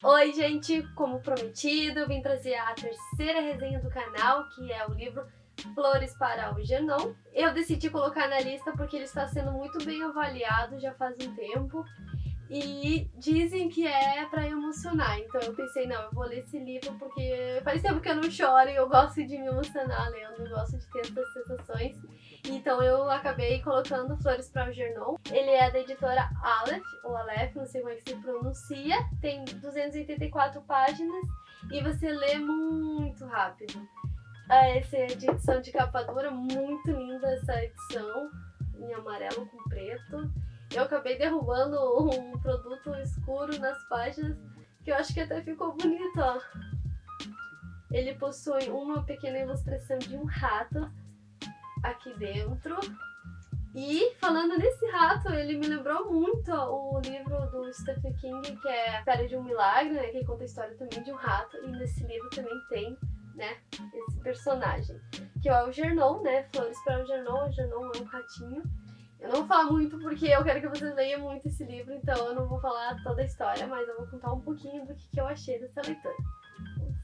Oi, gente! Como prometido, eu vim trazer a terceira resenha do canal, que é o livro Flores para Algernon. Eu decidi colocar na lista porque ele está sendo muito bem avaliado já faz um tempo. E dizem que é pra emocionar, então eu pensei, não, eu vou ler esse livro porque faz tempo que eu não choro e eu gosto de me emocionar lendo, eu gosto de ter essas sensações. Então eu acabei colocando Flores para Algernon. Ele é da editora Aleph, ou Aleph, não sei como é que se pronuncia, tem 284 páginas e você lê muito rápido. Essa é de edição de capa dura, muito linda essa edição, em amarelo com preto. Eu acabei derrubando um produto escuro nas páginas, que eu acho que até ficou bonito, ó. Ele possui uma pequena ilustração de um rato aqui dentro. E falando nesse rato, ele me lembrou muito o livro do Stephen King, que é A Espera de um Milagre, né, que conta a história também de um rato. E nesse livro também tem, né, esse personagem, que é o Algernon, né, Flores para Algernon. Algernon é um ratinho. Eu não vou falar muito porque eu quero que vocês leiam muito esse livro, então eu não vou falar toda a história, mas eu vou contar um pouquinho do que eu achei dessa leitura.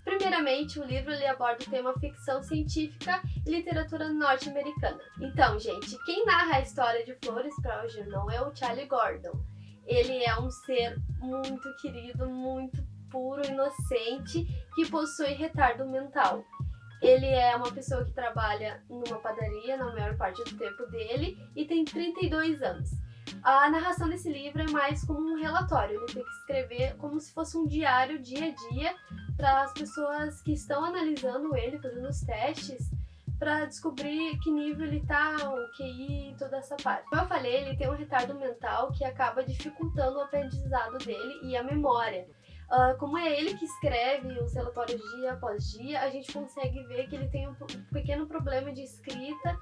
Primeiramente, o livro ele aborda o tema ficção científica e literatura norte-americana. Então, gente, quem narra a história de Flores para Algernon é o Charlie Gordon. Ele é um ser muito querido, muito puro, inocente, que possui retardo mental. Ele é uma pessoa que trabalha numa padaria na maior parte do tempo dele e tem 32 anos. A narração desse livro é mais como um relatório, ele tem que escrever como se fosse um diário dia a dia para as pessoas que estão analisando ele, fazendo os testes, para descobrir que nível ele tá, o QI e toda essa parte. Como eu falei, ele tem um retardo mental que acaba dificultando o aprendizado dele e a memória. Como é ele que escreve os relatórios dia após dia, a gente consegue ver que ele tem um pequeno problema de escrita.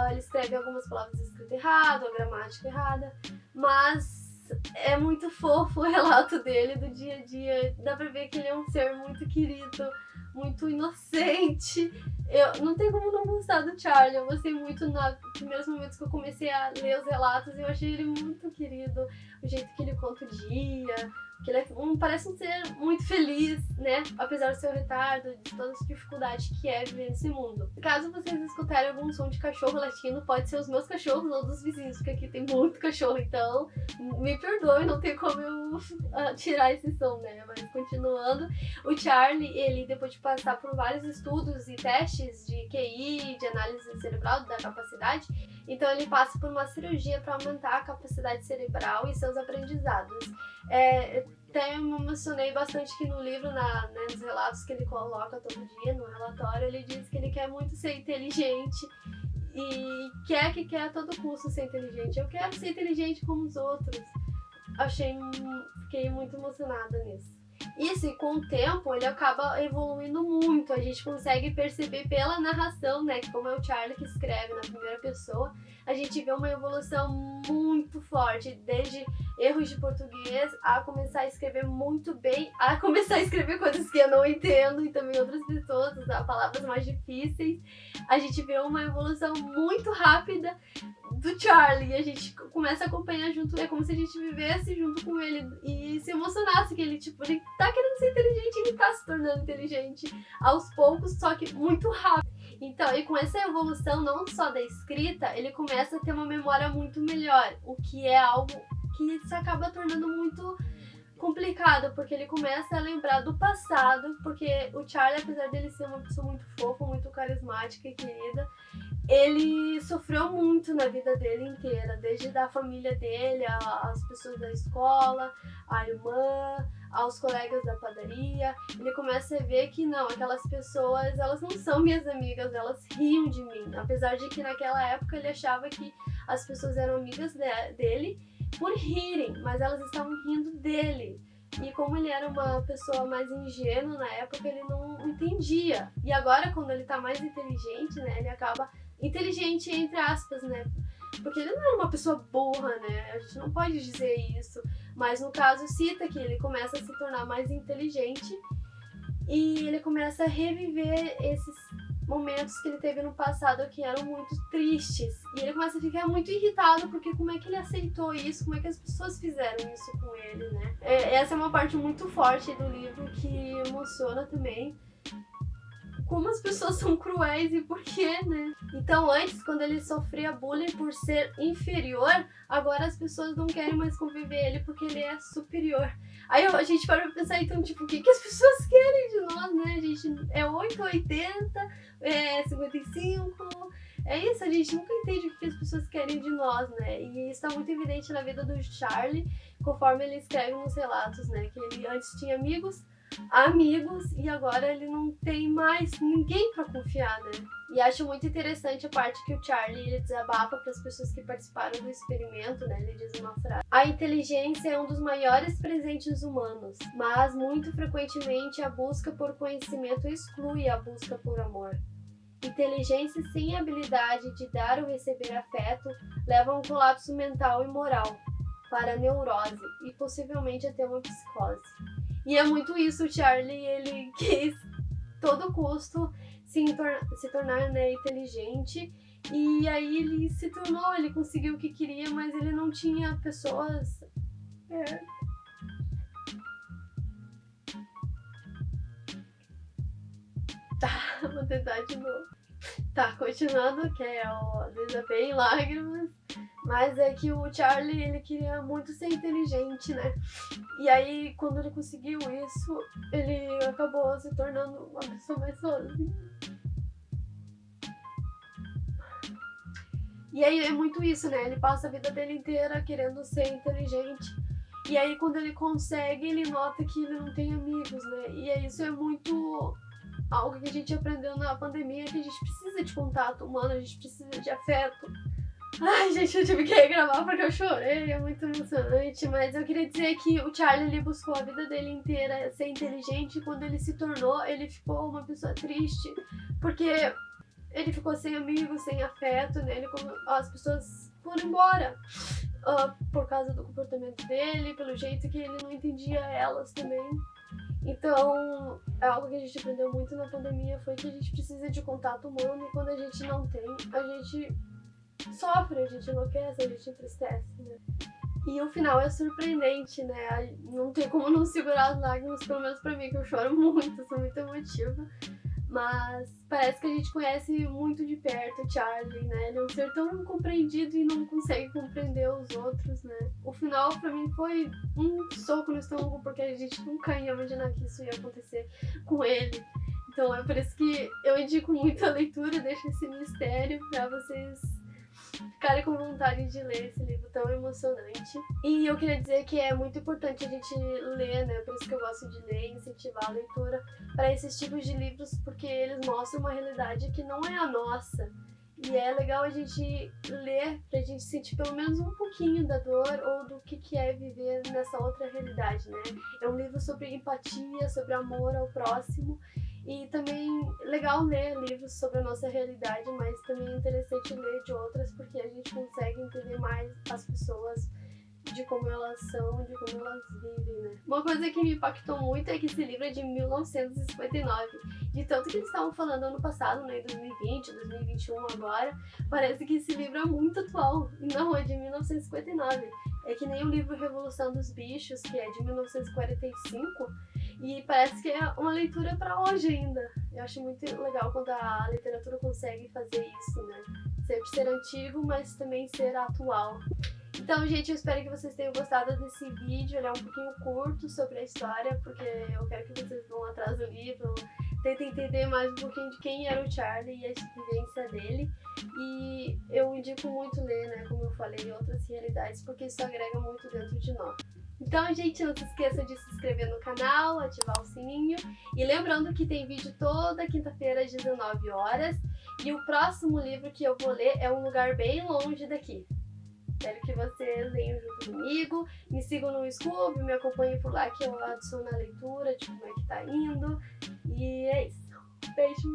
Ele escreve algumas palavras escritas errado, a gramática errada, mas é muito fofo o relato dele do dia a dia. Dá pra ver que ele é um ser muito querido, muito inocente. Eu não tem como não gostar do Charlie. Eu gostei muito nos primeiros momentos que eu comecei a ler os relatos. Eu achei ele muito querido, o jeito que ele conta o dia, que ele parece um ser muito feliz, né? Apesar do seu retardo, de todas as dificuldades que é viver nesse mundo. Caso vocês escutarem algum som de cachorro latindo, pode ser os meus cachorros ou dos vizinhos, porque aqui tem muito cachorro, então me perdoe, não tem como eu tirar esse som, né? Mas continuando, o Charlie, ele depois de passar por vários estudos e testes de QI, de análise cerebral, da capacidade, então ele passa por uma cirurgia para aumentar a capacidade cerebral e seus aprendizados. Até me emocionei bastante que no livro, nos relatos que ele coloca todo dia, no relatório, ele diz que ele quer muito ser inteligente e quer a todo custo ser inteligente. Eu quero ser inteligente como os outros. Fiquei muito emocionada nisso. Isso, e com o tempo ele acaba evoluindo muito, a gente consegue perceber pela narração, né, que como é o Charlie que escreve na primeira pessoa, a gente vê uma evolução muito forte, desde erros de português a começar a escrever muito bem, a começar a escrever coisas que eu não entendo e também outras pessoas, usar palavras mais difíceis. A gente vê uma evolução muito rápida do Charlie, e a gente começa a acompanhar junto, é como se a gente vivesse junto com ele e se emocionasse que ele, tipo, ele tá querendo ser inteligente, ele tá se tornando inteligente aos poucos, só que muito rápido. Então, e com essa evolução não só da escrita, ele começa a ter uma memória muito melhor, o que é algo que se acaba tornando muito complicado, porque ele começa a lembrar do passado, porque o Charlie, apesar dele ser uma pessoa muito fofa, muito carismática e querida, ele sofreu muito na vida dele inteira, desde da família dele, as pessoas da escola, a irmã, aos colegas da padaria. Ele começa a ver que não, aquelas pessoas, elas não são minhas amigas, elas riam de mim. Apesar de que naquela época ele achava que as pessoas eram amigas dele por rirem, mas elas estavam rindo dele. E como ele era uma pessoa mais ingênua na época, ele não entendia. E agora, quando ele tá mais inteligente, né, ele acaba inteligente entre aspas, né? Porque ele não era uma pessoa burra, né? A gente não pode dizer isso. Mas no caso cita que ele começa a se tornar mais inteligente e ele começa a reviver esses momentos que ele teve no passado que eram muito tristes. E ele começa a ficar muito irritado porque como é que ele aceitou isso, como é que as pessoas fizeram isso com ele, né? Essa é uma parte muito forte do livro que emociona também. Como as pessoas são cruéis e por quê, né? Então antes, quando ele sofria bullying por ser inferior, agora as pessoas não querem mais conviver ele porque ele é superior. Aí a gente para pensar, então, tipo, o que as pessoas querem de nós, né? A gente é 8, 80, 55... É isso, a gente nunca entende o que as pessoas querem de nós, né? E isso tá muito evidente na vida do Charlie, conforme ele escreve nos relatos, né? Que ele antes tinha amigos e agora ele não tem mais ninguém pra confiar, né? E acho muito interessante a parte que o Charlie ele desabafa para as pessoas que participaram do experimento, né? Ele diz uma frase: a inteligência é um dos maiores presentes humanos, mas muito frequentemente a busca por conhecimento exclui a busca por amor. Inteligência sem habilidade de dar ou receber afeto leva a um colapso mental e moral, para a neurose e possivelmente até uma psicose. E é muito isso, o Charlie, ele quis a todo custo se tornar, né, inteligente, e aí ele se tornou, ele conseguiu o que queria, mas ele não tinha pessoas... Tá, vou tentar de novo. Tá, continuando, que é o Desabafo em Lágrimas. Mas é que o Charlie, ele queria muito ser inteligente, né? E aí, quando ele conseguiu isso, ele acabou se tornando uma pessoa mais sozinha. E aí é muito isso, né? Ele passa a vida dele inteira querendo ser inteligente. E aí, quando ele consegue, ele nota que ele não tem amigos, né? E isso é muito... algo que a gente aprendeu na pandemia, que a gente precisa de contato humano, a gente precisa de afeto. Ai, gente, eu tive que gravar porque eu chorei, é muito emocionante, mas eu queria dizer que o Charlie, ele buscou a vida dele inteira ser inteligente, e quando ele se tornou, ele ficou uma pessoa triste, porque ele ficou sem amigos, sem afeto, né? As pessoas foram embora por causa do comportamento dele, pelo jeito que ele não entendia elas também. Então, é algo que a gente aprendeu muito na pandemia, foi que a gente precisa de contato humano, e quando a gente não tem, a gente sofre, a gente enlouquece, a gente entristece, né? E o final é surpreendente, né? Não tem como não segurar as lágrimas, pelo menos pra mim, que eu choro muito, sou muito emotiva. Mas parece que a gente conhece muito de perto o Charlie, né? Ele é um ser tão incompreendido e não consegue compreender os outros, né? O final pra mim foi um soco no estômago, porque a gente nunca ia imaginar que isso ia acontecer com ele. Então é por isso que eu indico muito a leitura, deixo esse mistério pra vocês ficarem com vontade de ler esse livro tão emocionante. E eu queria dizer que é muito importante a gente ler, né? Por isso que eu gosto de ler e incentivar a leitura para esses tipos de livros, porque eles mostram uma realidade que não é a nossa. E é legal a gente ler pra gente sentir pelo menos um pouquinho da dor ou do que é viver nessa outra realidade, né? É um livro sobre empatia, sobre amor ao próximo. E também legal ler livros sobre a nossa realidade, mas também é interessante ler de outras, porque a gente consegue entender mais as pessoas, de como elas são, de como elas vivem, né? Uma coisa que me impactou muito é que esse livro é de 1959. De tanto que eles estavam falando ano passado, né, 2020, 2021 agora, parece que esse livro é muito atual. E não, é de 1959. É que nem o livro Revolução dos Bichos, que é de 1945, e parece que é uma leitura para hoje ainda. Eu acho muito legal quando a literatura consegue fazer isso, né? Sempre ser antigo, mas também ser atual. Então, gente, eu espero que vocês tenham gostado desse vídeo. Ele é um pouquinho curto sobre a história, porque eu quero que vocês vão atrás do livro, tentem entender mais um pouquinho de quem era o Charlie e a vivência dele. E eu indico muito ler, né, como eu falei, outras realidades, porque isso agrega muito dentro de nós. Então, gente, não se esqueça de se inscrever no canal, ativar o sininho. E lembrando que tem vídeo toda quinta-feira às 19 horas. E o próximo livro que eu vou ler é Um Lugar Bem Longe Daqui. Espero que vocês leiam junto comigo. Me sigam no Scoob, me acompanhem por lá que eu adiciono a leitura de como é que tá indo. E é isso. Beijo!